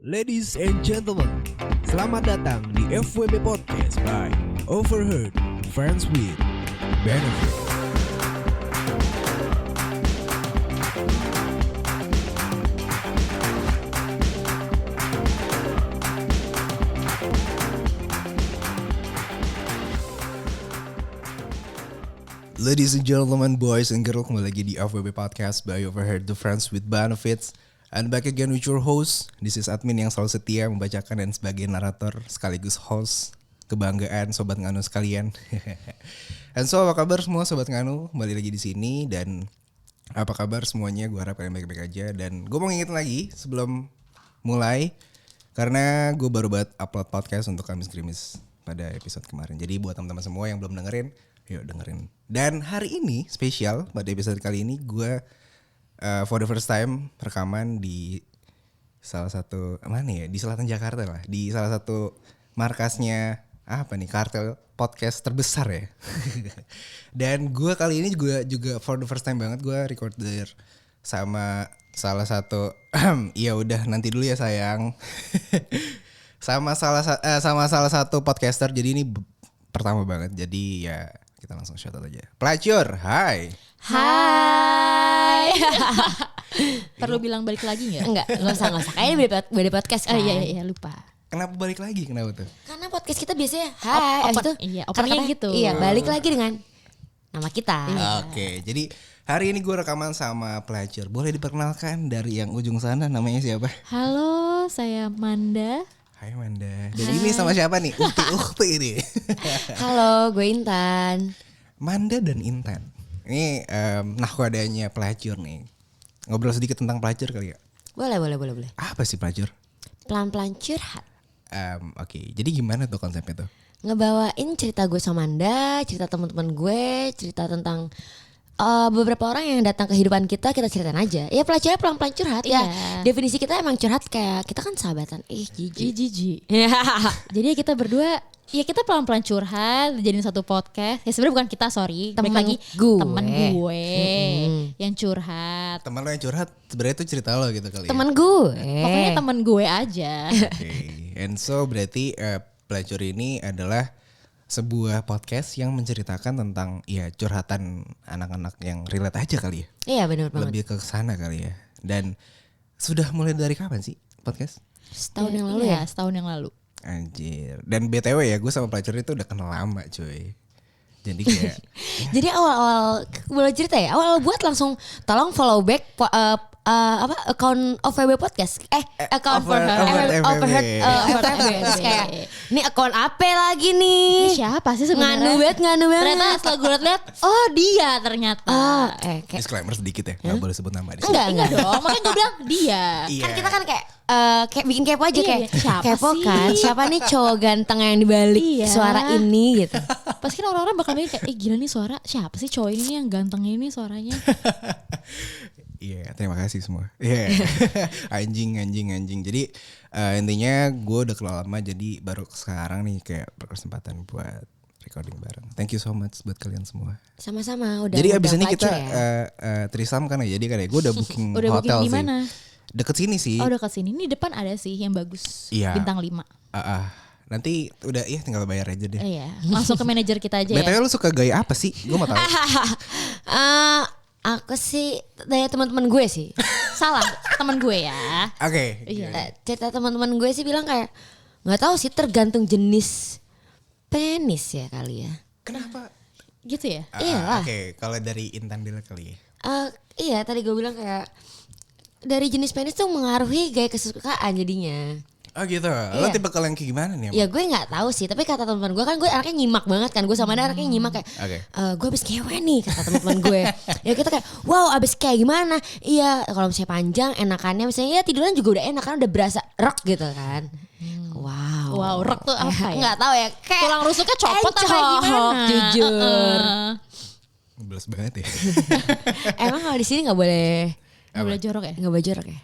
Ladies and gentlemen, selamat datang di FWB Podcast by Overheard Friends with Benefit. Ladies and gentlemen, boys and girls, kembali lagi di FWB Podcast by Overheard the Friends with Benefits. And back again with your host. This is admin yang selalu setia membacakan dan sebagai narator sekaligus host kebanggaan Sobat Nganu sekalian. And so apa kabar semua Sobat Nganu? Kembali lagi di sini dan apa kabar semuanya? Gue harap kalian baik-baik aja. Dan gue mau ngingetin lagi sebelum mulai, karena gue baru banget upload podcast untuk Kamis Krimis pada episode kemarin. Jadi buat teman-teman semua yang belum dengerin, yuk dengerin. Dan hari ini spesial, pada episode kali ini gue for the first time rekaman di salah satu mana ya, di selatan Jakarta lah, di salah satu markasnya apa nih, kartel podcast terbesar ya. Dan gue kali ini juga for the first time banget gue recorder sama salah satu ya udah nanti dulu ya sayang. sama salah satu podcaster. Jadi ini pertama banget, jadi ya kita langsung shout out aja. Pelacur, hai. Hai. Perlu bilang balik lagi nggak? Enggak usah. Kayaknya beda podcast kan. Iya, lupa. Kenapa balik lagi? Kenapa tuh? Karena podcast kita biasanya hai. Abis itu openingnya gitu. Iya, balik lagi dengan nama kita. Oke, jadi hari ini gue rekaman sama pelacur. Boleh diperkenalkan dari yang ujung sana, namanya siapa? Halo, saya Manda. Hai Manda. Dan ini sama siapa nih? Ukti ini. Halo, gue Intan. Manda dan Intan. Ini nahkodanya pelacur nih. Ngobrol sedikit tentang pelacur kali ya? Boleh. Apa sih pelacur? Pelan-pelan curhat. Oke, jadi gimana tuh konsepnya tuh? Ngebawain cerita gue sama Anda, cerita teman-teman gue, cerita tentang beberapa orang yang datang ke kehidupan kita ceritain aja. Ya pelacurnya pelan-pelan curhat ya. Definisi kita emang curhat kayak kita kan sahabatan. Jijik. Jadi kita berdua, ya kita pelan-pelan curhat, jadiin satu podcast. Ya sebenarnya bukan kita, sorry. Temen gue yang curhat. Teman lo yang curhat sebenarnya itu cerita lo gitu kali Temen gue. Pokoknya temen gue aja. Oke. And so berarti pelacur ini adalah sebuah podcast yang menceritakan tentang ya curhatan anak-anak yang relate aja kali ya. Iya benar banget. Lebih ke sana kali ya. Dan sudah mulai dari kapan sih podcast? Setahun yang lalu ya. Setahun yang lalu. Anjir. Dan BTW ya, gue sama pelacur itu udah kenal lama cuy. Jadi kayak Jadi awal-awal boleh cerita ya. Awal-awal buat langsung tolong follow back account OVB podcast. Account Overheard FWB. Terus kayak ini account apa lagi nih? Ini siapa sih sebenarnya? Nganu banget. Ternyata setelah gue liat, oh dia ternyata. Kayak disclaimer sedikit ya, nggak boleh sebut nama di sini. enggak. dong, makanya gue bilang dia. Iya. Kan kita kan kayak bikin kepo aja kayak siapa kepo sih? kan siapa nih cowok ganteng yang dibalik suara ini gitu. Pasti kan orang-orang bakal mikir kayak gila nih suara siapa sih cowok ini yang ganteng ini suaranya. Iya, terima kasih semua. Iya. Anjing. Jadi intinya gue udah kenal lama, jadi baru sekarang nih kayak berkesempatan buat recording bareng. Thank you so much buat kalian semua. Sama-sama udah. Jadi abis ini kita ya. trisam kan ya. Jadi kan ya gue udah booking Udah hotel booking di mana? Deket sini sih. Oh dekat sini. Ini depan ada sih yang bagus. Iya. Bintang 5. Nanti udah tinggal bayar aja deh. Iya. Langsung ke manajer kita aja ya. BTW lu suka gaya apa sih? Gue mau tahu. Aku sih dari teman-teman gue sih. Salah teman gue ya. Oke. Iya. Cerita teman-teman gue sih bilang kayak nggak tahu sih tergantung jenis penis ya kali ya. Kenapa? Gitu ya. Iyalah. Oke, kalau dari Intan dulu kali ya. Iya tadi gue bilang kayak dari jenis penis tuh mengaruhi gaya kesukaan jadinya. Oh gitu. Lo tipe kalian kayak gimana nih? Ya gue nggak tahu sih, tapi kata teman gue kan gue anaknya nyimak banget kan, gue sama dia anaknya nyimak kayak, gue abis ngewe nih kata teman-teman gue. Ya kita kayak, wow abis kayak gimana? Iya kalau misalnya panjang enakannya misalnya ya tiduran juga udah enak kan udah berasa rock gitu kan. Wow, rock tuh apa ya? Nggak tahu ya. Kayak tulang rusuknya copot apa gimana? Jujur. Belas banget ya. Emang kalau di sini nggak boleh? Nggak boleh jorok ya? Nggak boleh jorok ya?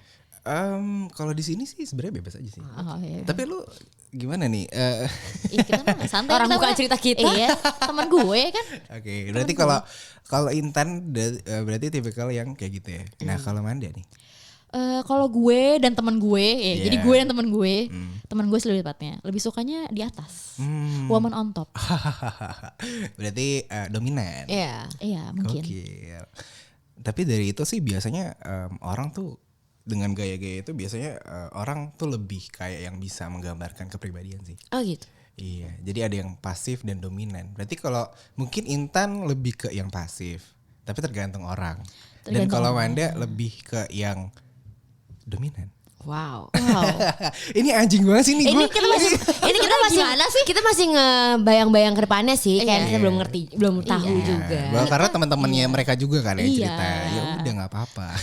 Kalau di sini sih sebenarnya bebas aja sih. Oh, iya. Tapi lu gimana nih? Iya kita mah santai. Orang kita bukan mah. cerita kita. Iya, teman gue kan. Oke, berarti kalau Intan berarti tipikal yang kayak gitu ya. Nah kalau Manda nih? Kalau gue dan teman gue, jadi gue dan teman gue sih lebih tepatnya, lebih sukanya di atas, woman on top. Berarti dominan. Iya mungkin. Gokil. Tapi dari itu sih biasanya orang tuh dengan gaya-gaya itu biasanya orang tuh lebih kayak yang bisa menggambarkan kepribadian sih. Oh gitu. Iya, jadi ada yang pasif dan dominan. Berarti kalau mungkin Intan lebih ke yang pasif, tapi tergantung orang. Dan kalau Manda lebih ke yang dominan. Wow. Ini anjing banget sih nih. Ini kita masih gimana sih? Kita masih ngebayang-bayang ke depannya sih. Kayak kita belum ngerti, belum tahu juga. Karena teman-temannya mereka juga kan yang cerita. Ya udah nggak apa-apa.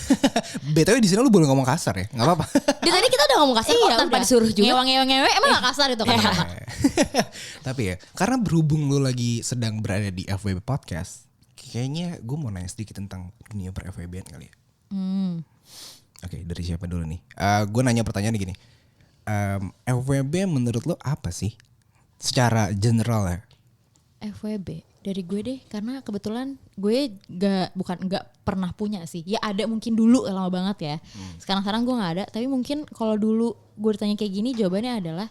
BTW di sini lu boleh ngomong kasar ya, nggak apa-apa. Di tadi kita udah ngomong kasar kok tanpa disuruh juga. Ngewe emang gak kasar itu kata-kata. Tapi ya, karena berhubung lu lagi sedang berada di FWB Podcast, kayaknya gue mau nanya sedikit tentang dunia per-FWB-an kali ya. Oke, dari siapa dulu nih? Gue nanya pertanyaan gini. FWB menurut lo apa sih? Secara general ya. FWB dari gue deh, karena kebetulan gue gak pernah punya sih. Ya ada mungkin dulu lama banget ya. Sekarang gue gak ada. Tapi mungkin kalau dulu gue ditanya kayak gini, jawabannya adalah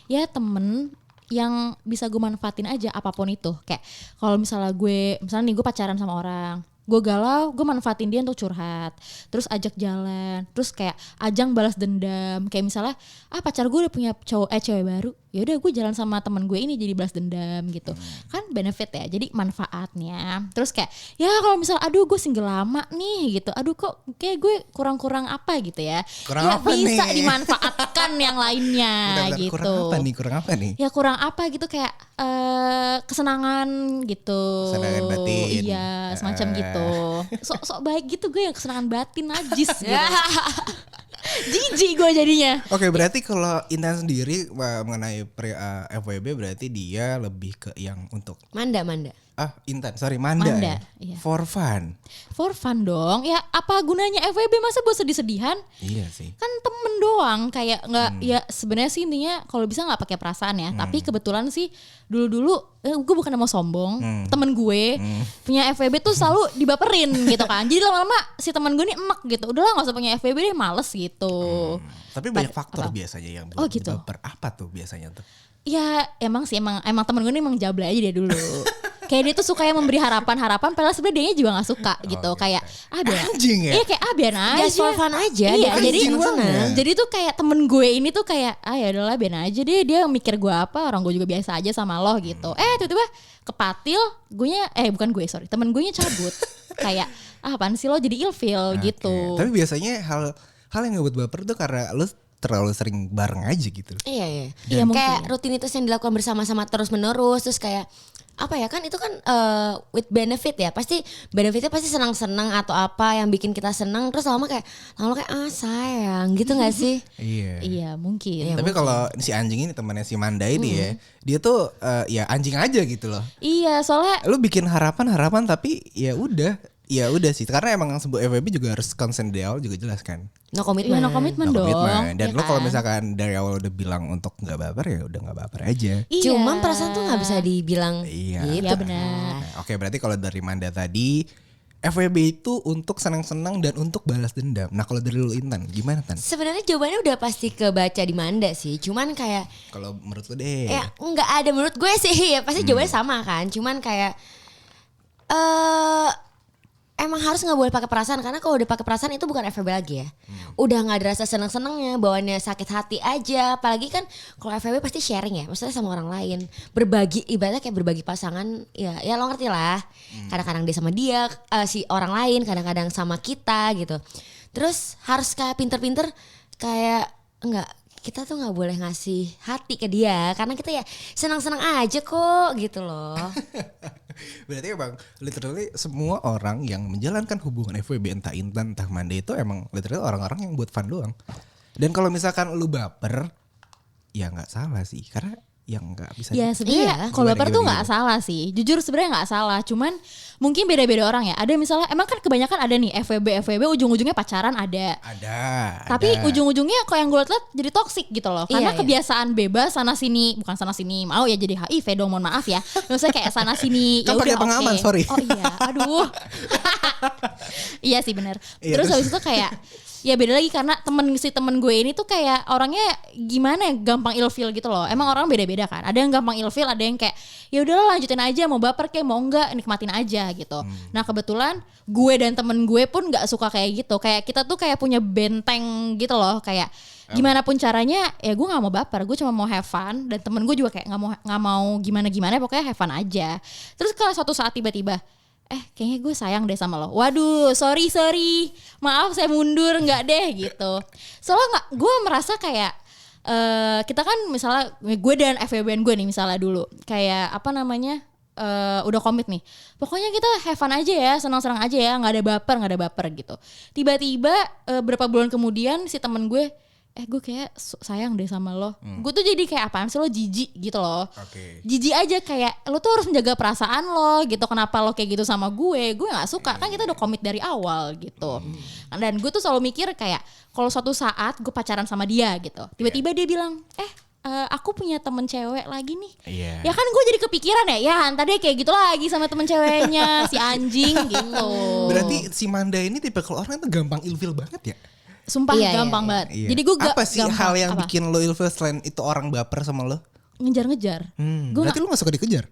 ya temen yang bisa gue manfaatin aja apapun itu. Kayak kalau misalnya nih gue pacaran sama orang, gue galau, gue manfaatin dia untuk curhat, terus ajak jalan, terus kayak ajang balas dendam. Kayak misalnya pacar gue udah punya cewek baru, ya udah gue jalan sama teman gue ini jadi balas dendam gitu. Kan benefit ya, jadi manfaatnya. Terus kayak ya kalau misalnya aduh gue single lama nih gitu, aduh kok kayak gue kurang apa gitu ya, kurang ya apa bisa nih? Dimanfaatkan yang lainnya. Bentar, gitu. Kurang apa nih? Ya kurang apa gitu, kayak kesenangan gitu. Kesenangan batin. Iya, semacam gitu. Sok baik gitu gue, yang kesenangan batin najis gitu. Jijik gue jadinya. Oke, berarti kalau Intan sendiri mengenai FWB berarti dia lebih ke yang untuk Manda. Intan, sorry Manda ya? Iya. For fun. For fun dong. Ya apa gunanya FWB, masa buat sedih-sedihan? Iya sih. Kan temen doang, kayak nggak ya sebenarnya sih intinya kalau bisa nggak pakai perasaan ya. Tapi kebetulan sih dulu gue bukan mau sombong, temen gue punya FWB tuh selalu dibaperin gitu kan. Jadi lama-lama si temen gue nih emek gitu, udahlah nggak usah punya FWB deh, males gitu. Tapi banyak faktor biasanya yang buat gitu. baper. Apa tuh biasanya tuh? Ya emang temen gue nih emang jablay aja dia dulu. Kayak dia tuh suka yang memberi harapan, padahal sebenarnya dia juga nggak suka gitu. Kayak biar anjing ya? Iya kayak biar aja. Just for fun aja. Iya, jadi tuh kayak temen gue ini tuh kayak ya udahlah biar aja deh, dia mikir gue apa, orang gue juga biasa aja sama lo gitu. Tiba-tiba kepatil, temen gue nya cabut. Kayak apaan sih lo, jadi ilfeel gitu. Tapi biasanya hal yang ngebuat baper tuh karena lo terlalu sering bareng aja gitu. Iya. Iya, Kayak rutinitas yang dilakukan bersama-sama terus-menerus, terus kayak apa ya, kan itu kan with benefit ya, pasti benefitnya pasti senang-senang atau apa yang bikin kita senang, terus lama kayak sayang gitu nggak sih? Iya mungkin. Tapi kalau si anjing ini temannya si Manda ini ya, dia tuh ya anjing aja gitu loh. Iya, soalnya Lu bikin harapan tapi ya udah sih, karena emang sebuah FWB juga harus consent dari awal juga jelas kan. No commitment. no commitment dong. Dan ya lo kalau kan? misalkan dari awal udah bilang untuk nggak baper, ya udah nggak baper aja. Iya. Cuman perasaan tuh nggak bisa dibilang Iya. gitu. Iya benar. Oke, berarti kalau dari Manda tadi FWB itu untuk senang-senang dan untuk balas dendam. Nah kalau dari lu Intan gimana Tan? Sebenarnya jawabannya udah pasti kebaca di Manda sih. Cuman kayak Kalau menurut lu deh. ya nggak ada, menurut gue sih ya pasti jawabannya sama kan. Cuman kayak emang harus nggak boleh pakai perasaan, karena kalau udah pakai perasaan itu bukan FWB lagi ya. Udah nggak ada rasa senang-senangnya, bawaannya sakit hati aja. Apalagi kan kalau FWB pasti sharing ya, maksudnya sama orang lain, berbagi, ibaratnya kayak berbagi pasangan. Ya lo ngerti lah. Kadang-kadang dia sama dia, si orang lain, kadang-kadang sama kita gitu. Terus harus kayak pinter-pinter kayak kita tuh nggak boleh ngasih hati ke dia, karena kita ya senang-senang aja kok gitu loh. Berarti emang literally semua orang yang menjalankan hubungan FWB, entah Intan entah Manda, itu emang literally orang-orang yang buat fun doang. Dan kalau misalkan lu baper, ya nggak salah sih, karena yang nggak bisa. Ya sebenarnya kalau baper tuh nggak salah sih. Jujur sebenarnya nggak salah. Cuman mungkin beda-beda orang ya. Ada misalnya emang kan kebanyakan ada nih FWB ujung-ujungnya pacaran ada. Tapi ujung-ujungnya kok yang gue liat jadi toksik gitu loh. Karena kebiasaan bebas sana sini, bukan sana sini. Mau ya jadi HIV dong, mohon maaf ya. Maksudnya kayak sana sini. Kan pakai pengaman, sorry. Oh iya, aduh. Iya sih benar. Terus habis itu kayak Ya beda lagi karena temen gue ini tuh kayak orangnya gimana ya, gampang ilfeel gitu loh. Emang orang beda-beda kan. Ada yang gampang ilfeel, ada yang kayak ya udahlah lanjutin aja, mau baper kayak mau enggak nikmatin aja gitu. Nah kebetulan gue dan temen gue pun nggak suka kayak gitu. Kayak kita tuh kayak punya benteng gitu loh. Kayak gimana pun caranya ya gue nggak mau baper, gue cuma mau have fun, dan temen gue juga kayak nggak mau gimana pokoknya have fun aja. Terus kalau suatu saat tiba-tiba kayaknya gue sayang deh sama lo, waduh sorry maaf saya mundur nggak deh gitu. Soalnya gue merasa kayak kita kan misalnya gue dan FWB gue nih misalnya dulu kayak apa namanya udah komit nih, pokoknya kita have fun aja ya, senang-senang aja ya, nggak ada baper gitu. Tiba-tiba berapa bulan kemudian si temen gue gue kayak sayang deh sama lo. Gue tuh jadi kayak apaan sih lo, jijik gitu loh. Jijik aja, kayak lo tuh harus menjaga perasaan lo gitu. Kenapa lo kayak gitu sama gue gak suka. Kan kita udah komit dari awal gitu. Dan gue tuh selalu mikir kayak kalau suatu saat gue pacaran sama dia gitu, tiba-tiba dia bilang aku punya temen cewek lagi nih. Ya kan gue jadi kepikiran ya ntar dia kayak gitu lagi sama temen ceweknya si anjing gitu. Berarti si Manda ini tipe kalau orang tuh gampang ilfil banget ya? Sumpah gampang banget. Iya. Jadi gue apa sih hal yang bikin lo ilfil selain itu orang baper sama lo? Ngejar-ngejar. Berarti lo gak suka dikejar?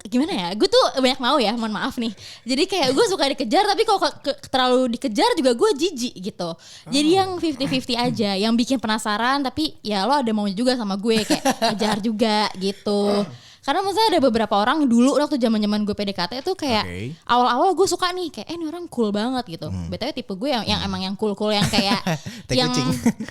Gimana ya? Gue tuh banyak mau ya, mohon maaf nih. Jadi kayak gue suka dikejar, tapi kalau terlalu dikejar juga gue jijik gitu. Jadi yang 50-50 aja, yang bikin penasaran tapi ya lo ada maunya juga sama gue, kayak kejar juga gitu. Karena maksudnya ada beberapa orang dulu waktu zaman-zaman gue PDKT tuh kayak awal-awal gue suka nih kayak ini orang cool banget gitu. BTW tipe gue yang emang yang cool-cool yang kayak yang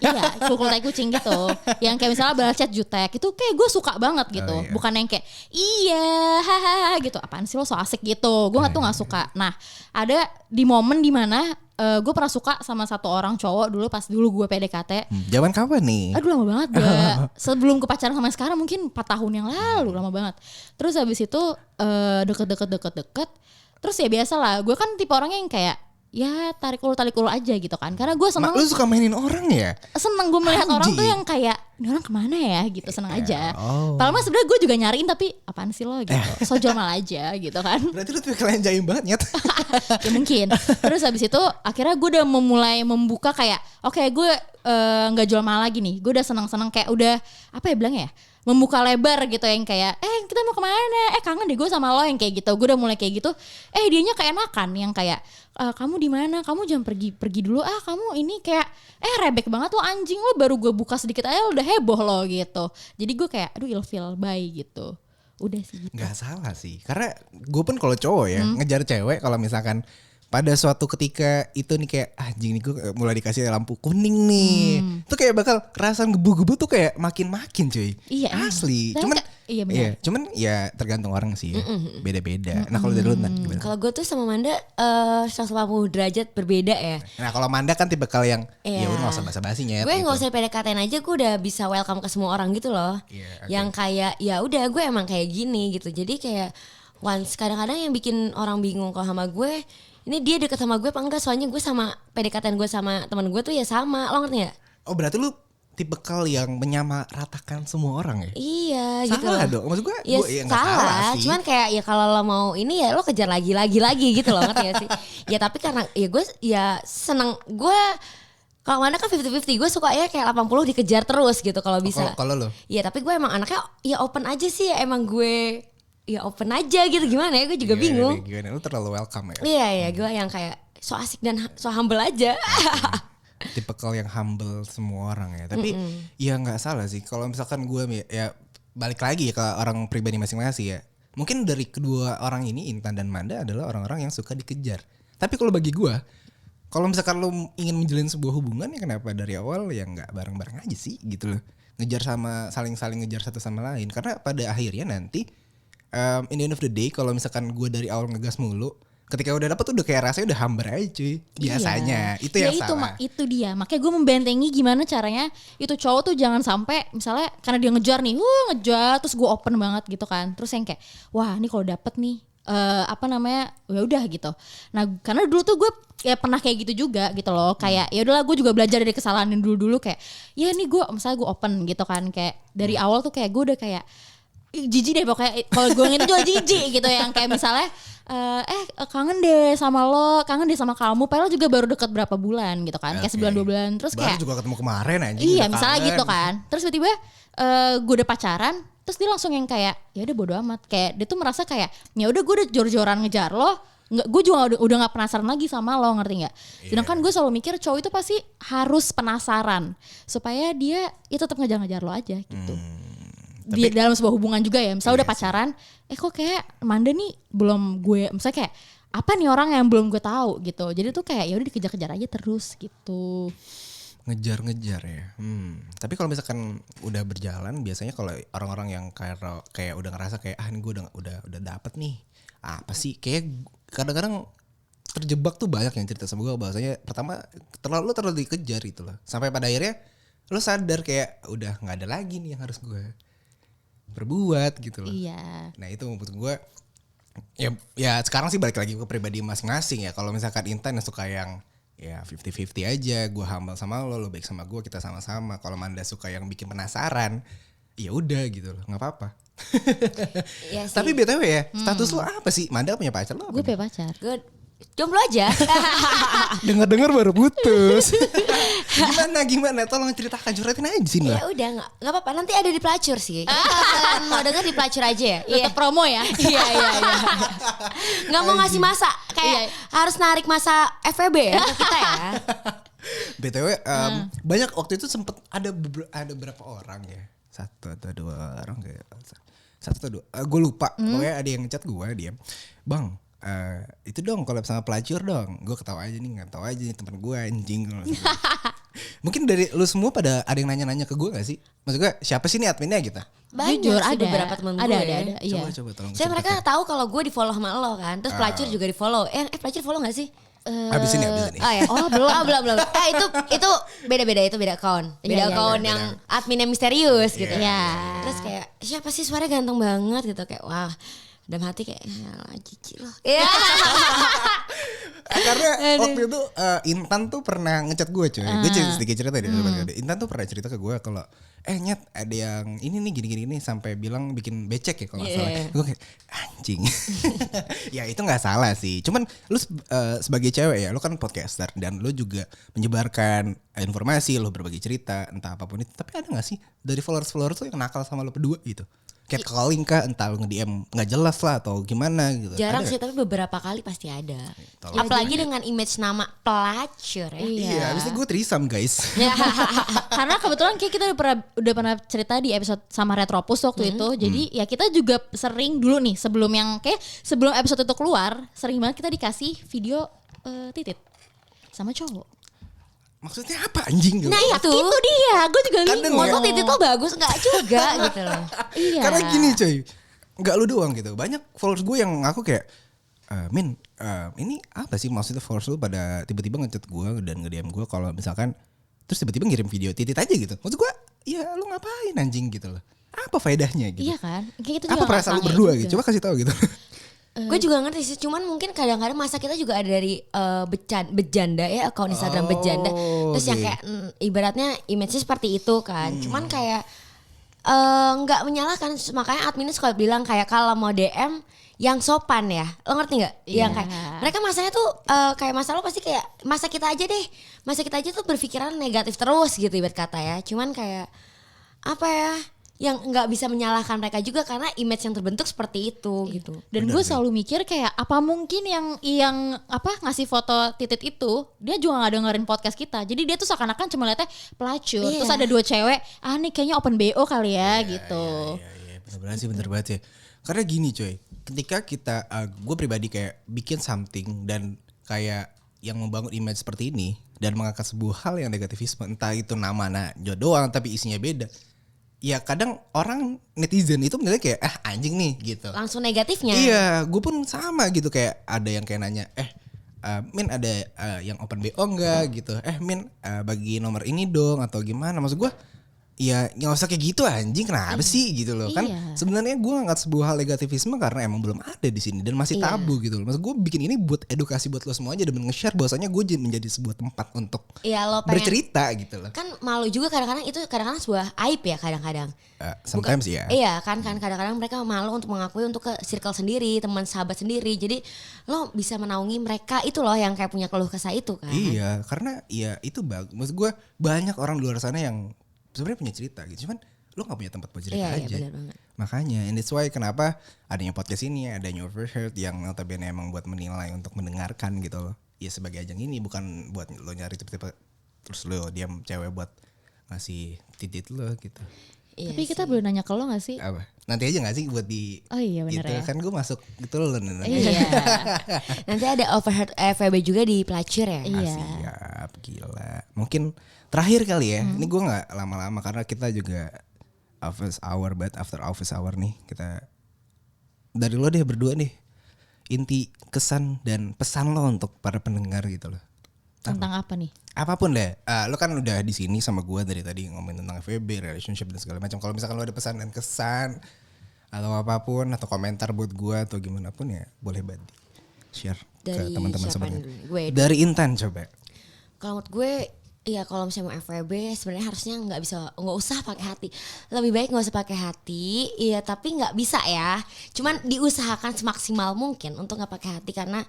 iya, cool-cool tai kucing gitu. Yang kayak misalnya balas chat jutek itu kayak gue suka banget gitu. Bukan yang kayak iya hahaha gitu. Apaan sih lo so asik gitu. Gue tuh gak suka. Nah, ada di momen dimana gue pernah suka sama satu orang cowok dulu pas dulu gue PDKT. Zaman kapan nih? Aduh lama banget gue. Sebelum gue pacaran sama sekarang mungkin 4 tahun yang lalu, lama banget. Terus habis itu deket. Terus ya biasa lah, gue kan tipe orangnya yang kayak ya tarik ulur aja gitu kan. Karena gue seneng. Lu suka mainin orang ya? Seneng gue melihat orang tuh yang kayak ini orang kemana ya gitu, seneng aja. Padahal mah sebenarnya gue juga nyariin tapi apaan sih lo gitu. So jual aja gitu kan. Berarti lu tuh kalian jaim banget nyet. Ya mungkin. Terus habis itu akhirnya gue udah mulai membuka kayak oke, gue gak jual mahal lagi nih. Gue udah seneng-seneng kayak udah apa ya bilangnya ya, membuka lebar gitu yang kayak kita mau kemana, kangen deh gue sama lo yang kayak gitu. Gue udah mulai kayak gitu. Dianya keenakan yang kayak kamu di mana, kamu jangan pergi dulu, kamu ini kayak rebek banget lo anjing, lo baru gue buka sedikit aja udah heboh lo gitu. Jadi gue kayak aduh ilfeel, bye gitu. Udah sih gitu. Gak salah sih, karena gue pun kalau cowok ya ngejar cewek, kalau misalkan pada suatu ketika itu nih kayak anjing nih gue mulai dikasih lampu kuning nih, tuh kayak bakal kerasan gebu-gebu tuh kayak makin cuy. Iya asli. cuman Cuman ya tergantung orang sih ya. Beda-beda. Nah kalau dari lu gimana? Kalau gue tuh sama Manda 180 derajat berbeda ya. Nah kalau Manda kan tipe kal yang ya udah gak usah basa-basinya. Gue gak usah PDKT-in aja gue udah bisa welcome ke semua orang gitu loh. Yang kayak ya udah gue emang kayak gini gitu. Jadi kayak once kadang-kadang yang bikin orang bingung kalau sama gue, ini dia deket sama gue apa enggak, soalnya gue sama PDKT gue sama teman gue tuh ya sama, lo ngerti gak? Oh berarti lu tipe kal yang menyamaratakan semua orang ya? Iya salah gitu. Salah dong, maksud gue ya, ya gak salah sih. Cuman kayak ya kalau lo mau ini ya lo kejar lagi gitu loh, ngerti gak sih? Ya tapi karena ya gue ya seneng, gue kalau Manda kan 50-50, gue suka ya kayak 80 dikejar terus gitu kalau bisa. Kalau lo? Iya tapi gue emang anaknya ya open aja sih ya, emang gue ya open aja gitu, gimana ya, gue juga bingung. Gimana, lu terlalu welcome ya? Iya gue yang kayak so asik dan so humble aja. Tipikal yang humble semua orang ya. Tapi ya gak salah sih. Kalau misalkan gue ya balik lagi ya ke orang pribadi masing-masing ya. Mungkin dari kedua orang ini, Intan dan Manda adalah orang-orang yang suka dikejar. Tapi kalau bagi gue, kalau misalkan lo ingin menjalin sebuah hubungan ya kenapa dari awal ya gak bareng-bareng aja sih gitu loh. Ngejar sama saling-saling ngejar satu sama lain. Karena pada akhirnya nanti in the end of the day kalau misalkan gue dari awal ngegas mulu, ketika udah dapet tuh udah kayak rasanya udah hambar aja cuy. Biasanya itu yang salah. Itu dia. Makanya gue membentengi gimana caranya itu cowok tuh jangan sampai misalnya karena dia ngejar nih, ngejar terus gue open banget gitu kan. Terus yang kayak wah ini kalau dapet nih ya udah gitu. Nah karena dulu tuh gue ya pernah kayak gitu juga gitu loh. Kayak ya udahlah gue juga belajar dari kesalahan dulu kayak ya nih gue misalnya gue open gitu kan, kayak dari awal tuh kayak gue udah kayak jijik deh pokoknya. Kalau gue itu juga jijik gitu yang kayak misalnya kangen deh sama lo, kangen deh sama kamu, padahal juga baru deket berapa bulan gitu kan, kayak sebulan 2 bulan, terus baru kayak juga ketemu kemarin aja. Iya misalnya gitu kan, terus tiba-tiba gue udah pacaran, terus dia langsung yang kayak ya udah bodo amat, kayak dia tuh merasa kayak ya udah gue udah jor-joran ngejar lo, nggak, gue juga udah nggak penasaran lagi sama lo, ngerti nggak? Sedangkan gue selalu mikir cowok itu pasti harus penasaran supaya dia itu tetap ngejar-ngejar lo aja gitu. Di dalam sebuah hubungan juga ya, misalnya udah pacaran, kok kayak Manda nih belum gue, misalnya kayak apa nih orang yang belum gue tahu gitu. Jadi tuh kayak ya udah dikejar-kejar aja terus gitu. Ngejar-ngejar ya. Tapi kalau misalkan udah berjalan, biasanya kalau orang-orang yang kayak udah ngerasa kayak ini gue udah dapet nih. Apa sih? Kayak kadang-kadang terjebak tuh banyak yang cerita sama gue, bahasanya pertama terlalu dikejar gitu loh. Sampai pada akhirnya lo sadar kayak udah nggak ada lagi nih yang harus gue berbuat gitu loh. Iya. Nah itu menurut gue ya sekarang sih balik lagi ke pribadi masing-masing ya. Kalau misalkan Intan yang suka yang ya 50-50 aja, gue humble sama lo baik sama gue, kita sama-sama. Kalau Manda suka yang bikin penasaran, ya udah gitu loh, nggak apa-apa. Iya sih. Tapi BTW ya, status lo apa sih? Manda punya pacar lo? Gue punya pacar. Gue jomblo aja. Dengar-dengar baru putus. Gimana? Tolong ceritakan, curhatin aja sih Ya lah. udah nggak apa-apa, nanti ada di pelacur sih. Kalian mau denger di pelacur aja ya. Tetap promo ya. Iya. Nggak mau ngasih masa, kayak harus narik masa FVB ya ke kita ya. BTW banyak waktu itu sempet ada berapa orang ya? 1 atau 2 orang kayak 1 atau 2. Gue lupa. Pokoknya ada yang ngechat gue, dia, "Bang, itu dong kalau sama pelacur dong." Gue ketawa aja nih, nggak tahu aja nih teman gue anjing. Mungkin dari lu semua pada ada yang nanya-nanya ke gue gak sih? Maksud gue siapa sih nih adminnya gitu? Banyak Jujur, sih ada beberapa teman gue. ada, iya. Coba tolong. Saya mereka tahu kalau gue di follow sama lo kan, terus pelacur juga di follow. Pelacur follow nggak sih? Habis ini. Oh ya. Belum. Itu beda itu beda account. Beda account yang adminnya misterius gitu. Iya. Terus kayak siapa sih suaranya ganteng banget gitu, kayak wah. Dalam hati kayak cici loh. Iya. Karena waktu itu Intan tuh pernah ngechat gue cuy. Gue sedikit cerita deh. Intan tuh pernah cerita ke gue kalau Nyet ada yang ini nih gini sampai bilang bikin becek ya kalau nggak salah. Gue kayak anjing. Ya itu nggak salah sih. Cuman lu sebagai cewek ya, lu kan podcaster dan lu juga menyebarkan informasi, lu berbagi cerita entah apapun itu. Tapi ada nggak sih dari followers tuh yang nakal sama lu berdua gitu? Kayak calling kah, entah lu nge-DM nggak jelas lah atau gimana gitu. Jarang ada sih, tapi beberapa kali pasti ada. Tolong. Apalagi dengan image nama pelacur ya. Iya, abis itu gue threesome guys. Karena kebetulan kayak kita udah pernah cerita di episode sama Retropus waktu itu. Jadi ya kita juga sering dulu nih sebelum episode itu keluar, sering banget kita dikasih video titit sama cowok. Maksudnya apa anjing gitu? Nah itu dia, gue juga Kadang bingung. ya. Kok titit lo bagus nggak juga gitu loh. Iya. Karena gini coy, nggak lu doang gitu. Banyak followers gue yang ngaku kayak, Min, ini apa sih maksudnya followers lu pada tiba-tiba ngechat gue dan nge-DM gue kalau misalkan terus tiba-tiba ngirim video titit aja gitu. Maksud gue, ya lu ngapain anjing gitu loh. Apa faedahnya gitu? Iya kan? Kayak itu Apa juga perasaan lu nggak berdua sange gitu? juga. Coba kasih tahu gitu. Gue juga ngerti sih, cuman mungkin kadang-kadang masa kita juga ada dari bejanda ya, akun Instagram bejanda. Terus yang kayak ibaratnya image-nya seperti itu kan. Cuman kayak nggak menyalahkan, makanya adminnya suka bilang kayak kalau mau DM yang sopan ya, lo ngerti nggak? Yang kayak mereka masanya tuh kayak masa lo pasti kayak masa kita aja tuh berpikiran negatif terus gitu ibarat kata ya. Cuman kayak apa ya? Yang nggak bisa menyalahkan mereka juga karena image yang terbentuk seperti itu gitu. Dan gue selalu mikir kayak apa mungkin yang ngasih foto titit itu dia juga nggak dengerin podcast kita. Jadi dia tuh seakan-akan cuma liatnya pelacur. Terus ada 2 cewek, nih kayaknya open BO kali ya gitu. Iya, bener banget sih. Karena gini coy, ketika kita, gue pribadi kayak bikin something dan kayak yang membangun image seperti ini dan mengangkat sebuah hal yang negativisme, entah itu nama doang tapi isinya beda. Ya kadang orang netizen itu menilai kayak anjing nih gitu. Langsung negatifnya. Iya, gue pun sama gitu, kayak ada yang kayak nanya, Min ada yang open BO enggak gitu. Min bagi nomor ini dong atau gimana. Maksud gue ya nggak usah kayak gitu anjing, kenapa sih gitu loh kan. Sebenarnya gue ngangkat sebuah hal negativisme karena emang belum ada di sini dan masih tabu gitu loh. Maksud gue bikin ini buat edukasi buat lo semua aja dan nge-share bahwasanya gue menjadi sebuah tempat untuk lo bercerita gitu loh. Kan malu juga kadang-kadang, itu kadang-kadang sebuah aib ya kadang-kadang. Sometimes ya. Iya kan kadang-kadang mereka malu untuk mengakui untuk ke circle sendiri, teman sahabat sendiri. Jadi lo bisa menaungi mereka itu loh yang kayak punya keluh kesah itu kan. Iya, karena ya itu bagus. Maksud gue banyak orang di luar sana yang sebenarnya punya cerita gitu, cuman lo gak punya tempat buat cerita aja. Iya, benar banget. Makanya, and that's why kenapa adanya podcast ini, adanya Overheard yang notabene emang buat menilai untuk mendengarkan gitu loh. Ya sebagai ajang ini bukan buat lo nyari tipe-tipe terus lo diam cewek buat ngasih titit lo gitu. Iya tapi kita belum nanya ke lo gak sih? Apa? Nanti aja gak sih buat di oh iya bener gitu ya. kan gue masuk gitu loh. Iya. Nanti ada Overheard FWB juga di Pelacur ya. Iya. Siap, gila. Mungkin terakhir kali ya. Ini gue gak lama-lama karena kita juga office hour, but after office hour nih kita dari lo deh berdua nih. Inti kesan dan pesan lo untuk para pendengar gitu loh. Tentang apa nih? Apapun deh. Lo kan udah di sini sama gue dari tadi ngomongin tentang FWB, relationship dan segala macam. Kalau misalkan lo ada pesan dan kesan atau apapun atau komentar buat gue atau gimana pun ya boleh banget share ke teman-teman sebenarnya. Dari Intan coba. Kalau menurut gue iya kalau misalnya mau FWB sebenarnya harusnya nggak usah pakai hati. Lebih baik nggak usah pakai hati. Iya tapi nggak bisa ya. Cuman diusahakan semaksimal mungkin untuk nggak pakai hati karena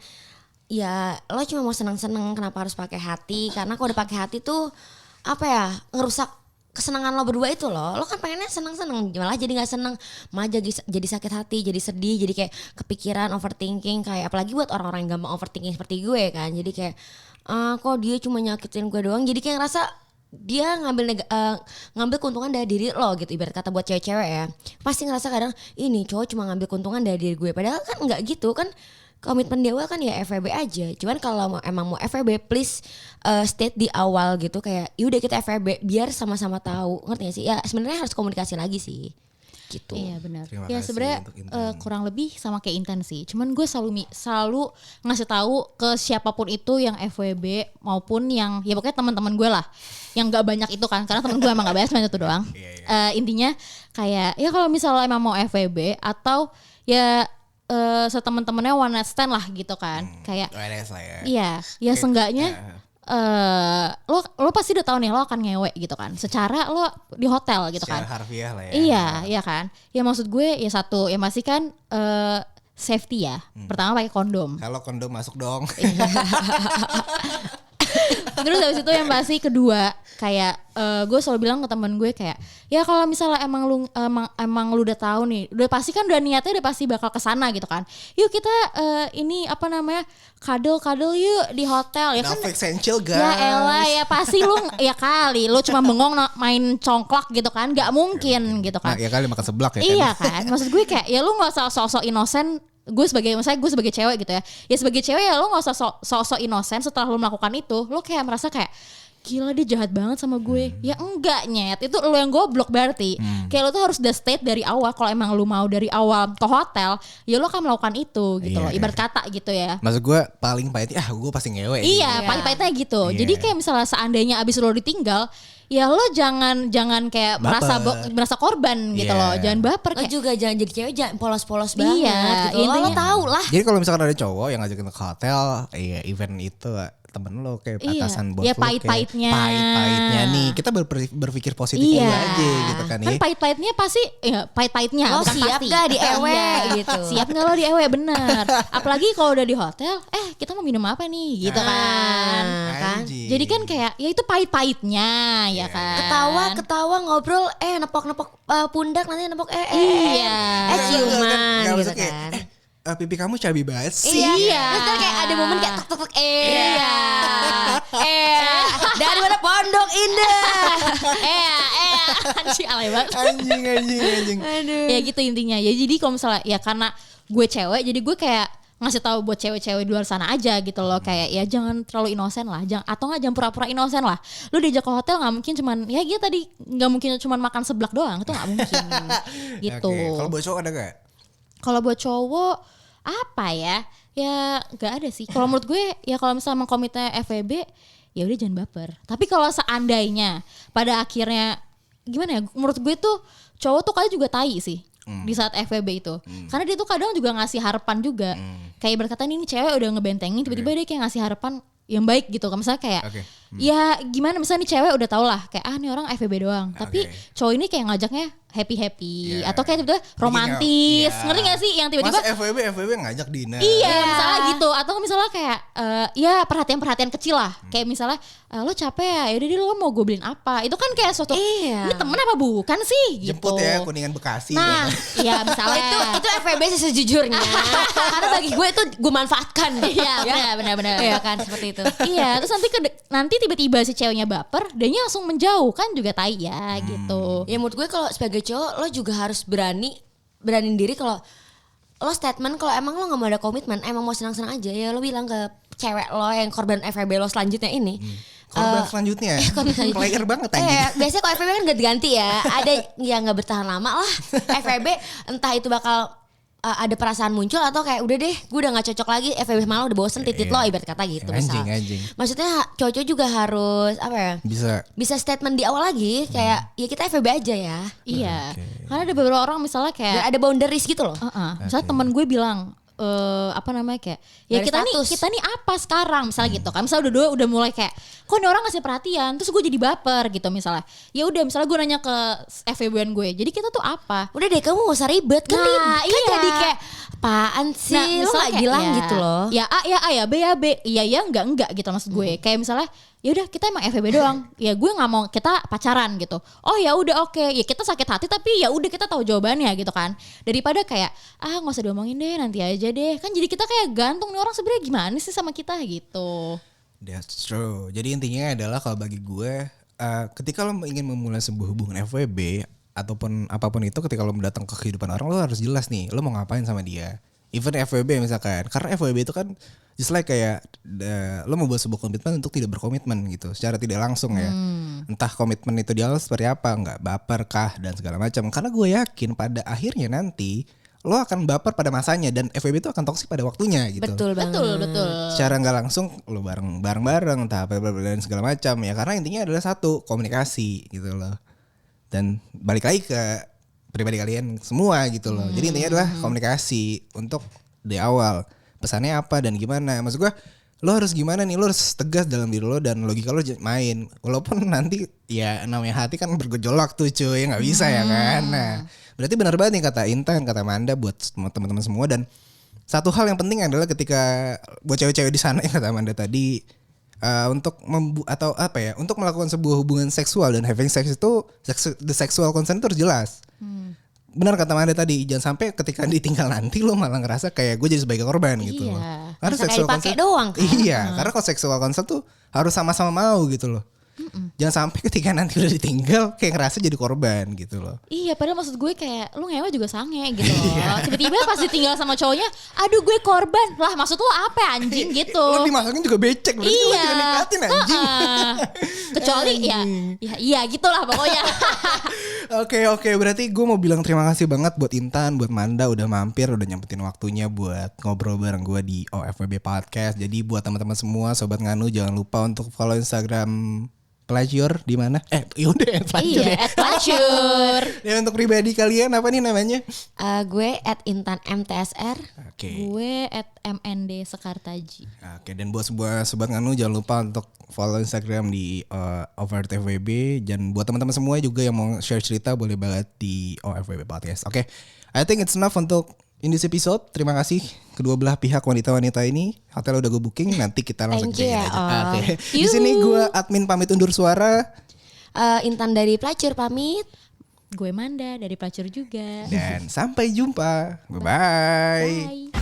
ya lo cuma mau seneng-seneng, kenapa harus pakai hati? Karena kalau udah pakai hati tuh apa ya, ngerusak kesenangan lo berdua itu lo kan pengennya seneng-seneng malah jadi nggak seneng, malah jadi sakit hati, jadi sedih, jadi kayak kepikiran, overthinking, kayak apalagi buat orang-orang yang gampang overthinking seperti gue kan, jadi kayak kok dia cuma nyakitin gue doang, jadi kayak ngerasa dia ngambil keuntungan dari diri lo gitu, ibarat kata buat cewek-cewek ya pasti ngerasa kadang ini cowok cuma ngambil keuntungan dari diri gue, padahal kan nggak gitu kan. Komitmen di awal kan ya FWB aja. Cuman kalau emang mau FWB please state di awal gitu kayak yaudah kita FWB biar sama-sama tahu. Ngerti gak sih? Ya sebenarnya harus komunikasi lagi sih. Gitu. Iya benar. Terima Ya kasih sebenarnya kurang lebih sama kayak Intan sih. Cuman gue selalu ngasih tahu ke siapapun itu yang FWB maupun yang ya pokoknya teman-teman gue lah. Yang gak banyak itu kan karena temen gue emang gak banyak, cuma itu doang. Intinya kayak ya kalau misalnya emang mau FWB atau ya setemen-temennya one night stand lah gitu kan, kayak ya seenggaknya lo pasti udah tahu nih lo akan ngewe gitu kan, secara lo di hotel gitu kan, secara harfiah lah ya. Iya kan, ya maksud gue ya satu ya masih kan safety ya, pertama pakai kondom. Kalau kondom masuk dong. Terus habis itu yang pasti kedua kayak gue selalu bilang ke temen gue kayak ya kalau misalnya emang lu udah tahu nih, udah pasti kan udah niatnya udah pasti bakal kesana gitu kan, yuk kita ini apa namanya cuddle yuk di hotel ya kan. Netflix and chill guys. Ya elah ya pasti lu ya kali lu cuma bengong main congklak gitu kan, nggak mungkin gitu kan. Nah, ya kali makan seblak ya iya kan. Maksud gue kayak ya lu nggak usah sok-sok inosen. Gue sebagai cewek gitu ya sebagai cewek ya lo gak usah sok-sok inosen setelah lo melakukan itu, lo kayak merasa kayak gila dia jahat banget sama gue. Ya enggak nyet, itu lo yang goblok berarti. Kayak lo tuh harus udah state dari awal kalau emang lo mau dari awal ke hotel ya lo akan melakukan itu gitu loh, ibarat kata gitu ya. Maksud gue paling pahitnya gue pasti ngewe. Iya pahit-pahitnya gitu. Jadi kayak misalnya seandainya abis lo ditinggal ya lo jangan kayak merasa korban gitu loh, jangan baper kayak. Lo juga jangan jadi cewek jangan polos-polos banget gitu. Intinya, lo tahu lah. Jadi kalau misalkan ada cowok yang ngajakin ke hotel, event itu temen lo kayak atasan bos ya lo pahit-pahitnya. Pahit-pahitnya nih kita berpikir positif dulu aja gitu kan. Kan pahit-pahitnya pasti pahit-pahitnya lo siap pasti. Gak di ewe gitu. Siap gak lo di ewe bener. Apalagi kalau udah di hotel kita mau minum apa nih gitu kan. Jadi kan kayak ya itu pahit-pahitnya ya kan. Ketawa ngobrol nepok-nepok pundak nanti nepok ciuman gitu kan. Pipi kamu cabi banget sih. Iya. Terus kayak ada momen kayak tek dari mana pondok indah. Anjing alay banget. Anjing. Aduh. Ya gitu intinya. Ya jadi kalau misalnya ya karena gue cewek jadi gue kayak ngasih tahu buat cewek-cewek di luar sana aja gitu loh, kayak ya jangan terlalu inosen lah, atau nggak jangan pura-pura inosen lah. Lu diajak ke hotel nggak mungkin cuman ya gitu tadi, nggak mungkin cuman makan seblak doang, itu nggak mungkin gitu. Kalau buat cowok ada gak? Kalau buat cowok apa ya? Ya nggak ada sih. Kalau menurut gue ya kalau misalnya komitmen FWB ya udah jangan baper. Tapi kalau seandainya pada akhirnya gimana ya? Menurut gue tuh cowok tuh kadang juga tai sih. Di saat FWB itu. Karena dia tuh kadang juga ngasih harapan juga. Kayak berkata ini cewek udah ngebentengin, tiba-tiba dia kayak ngasih harapan yang baik gitu. Misalnya kayak ya gimana misalnya nih cewek udah tau lah kayak nih orang FWB doang. Tapi cowok ini kayak ngajaknya happy atau kayak tiba-tiba romantis. Ngerti gak sih yang tiba-tiba masa FWB ngajak dinner. Iya misalnya gitu. Atau misalnya kayak ya perhatian-perhatian kecil lah. Kayak misalnya lo capek ya yaudah deh lo mau gue beliin apa. Itu kan kayak suatu ini temen apa bukan sih gitu. Jemput ya Kuningan Bekasi. Nah ya misalnya itu FWB sih sejujurnya. Karena bagi gue itu gue manfaatkan. Iya benar-benar. Iya kan seperti itu. Iya terus nanti tiba-tiba si ceweknya baper dia langsung menjauh kan juga tai ya gitu. Ya menurut gue kalau sebagai cowok lo juga harus beraniin diri kalau lo statement kalau emang lo nggak mau ada komitmen, emang mau senang-senang aja ya lo bilang ke cewek lo yang korban FWB lo selanjutnya ini. Korban selanjutnya, player banget aja. Biasanya kalau FWB kan ganti-ganti ya, ada yang nggak bertahan lama lah. FWB entah itu bakal ada perasaan muncul atau kayak udah deh gue udah gak cocok lagi FWB malah udah bosen titit lo ibarat kata gitu. Anjing. Maksudnya cowok juga harus apa ya bisa statement di awal lagi kayak ya kita FWB aja ya. Iya karena ada beberapa orang misalnya kayak dan ada boundaries gitu loh. Misalnya teman gue bilang apa namanya kayak ya kita nih apa sekarang misalnya gitu kan, misalnya udah mulai kayak kok nih orang ngasih perhatian terus gue jadi baper gitu misalnya, ya udah misalnya gue nanya ke FWB-an gue jadi kita tuh apa, udah deh kamu gak usah ribet kan, kan jadi kayak apaan sih lo gak bilang ya, gitu loh ya A ya A ya B ya B iya enggak gitu maksud gue. Kayak misalnya ya udah kita emang FWB doang ya gue nggak mau kita pacaran gitu, oh ya udah oke. Ya kita sakit hati tapi ya udah kita tahu jawabannya gitu kan, daripada kayak nggak usah diomongin deh nanti aja deh kan, jadi kita kayak gantung nih orang sebenarnya gimana sih sama kita gitu. That's true. Jadi intinya adalah kalau bagi gue ketika lo ingin memulai sebuah hubungan FWB ataupun apapun itu, ketika lo datang ke kehidupan orang lo harus jelas nih lo mau ngapain sama dia. Even FWB misalkan, karena FWB itu kan just like kayak lo mau buat sebuah komitmen untuk tidak berkomitmen gitu secara tidak langsung ya. Entah komitmen itu di awal seperti apa, nggak baper kah dan segala macam. Karena gue yakin pada akhirnya nanti lo akan baper pada masanya dan FWB itu akan toksik pada waktunya gitu. Betul. Secara nggak langsung lo bareng entah apa dan segala macam ya, karena intinya adalah satu, komunikasi gitu loh. Dan balik lagi ke pribadi kalian semua gitu loh. Jadi intinya adalah komunikasi untuk di awal. Pesannya apa dan gimana. Maksud gue lo harus gimana nih, lo harus tegas dalam diri lo dan logika lo main. Walaupun nanti ya namanya hati kan bergejolak tuh cuy, gak bisa ya kan. Nah berarti benar banget nih kata Intan, kata Amanda buat teman-teman semua. Dan satu hal yang penting adalah ketika buat cewek-cewek di sana ya kata Amanda tadi, untuk untuk melakukan sebuah hubungan seksual dan having sex itu the sexual consent itu harus jelas. Benar kata Amanda tadi, jangan sampai ketika ditinggal nanti lo malah ngerasa kayak gue jadi sebagai korban gitu loh. Karena sexual consent doang kan. Iya, karena kalau sexual consent tuh harus sama-sama mau gitu loh. Jangan sampai ketika nanti udah ditinggal kayak ngerasa jadi korban gitu loh. Iya padahal maksud gue kayak lu ngewe juga sange gitu loh. Tiba-tiba pas ditinggal sama cowoknya, aduh gue korban. Lah maksud lu apa anjing gitu. Lu dimasakin juga becek, berarti lu juga nikmatin anjing. Kecuali ya gitulah pokoknya. Oke, berarti gue mau bilang terima kasih banget buat Intan, buat Manda udah mampir, udah nyempetin waktunya buat ngobrol bareng gue di OFWB Podcast. Jadi buat teman-teman semua, Sobat Nganu, jangan lupa untuk follow Instagram Pelacur di mana? Yaudah Pelacur ya. Pelacur. Dan untuk pribadi kalian apa nih namanya? Gue @intanmtsr. Oke. Gue @mnd Sekartaji. Oke, dan buat sebuah Sobat Nganu jangan lupa untuk follow Instagram di OFWB. Dan buat teman-teman semua juga yang mau share cerita boleh banget di OFWB Podcast. Oke, I think it's enough untuk in this episode. Terima kasih kedua belah pihak wanita-wanita ini. Hotel udah gue booking, nanti kita langsung check aja. Oke. Di sini gue admin pamit undur suara. Intan dari Pelacur pamit. Gue Manda dari Pelacur juga. Dan sampai jumpa. Bye-bye. Bye.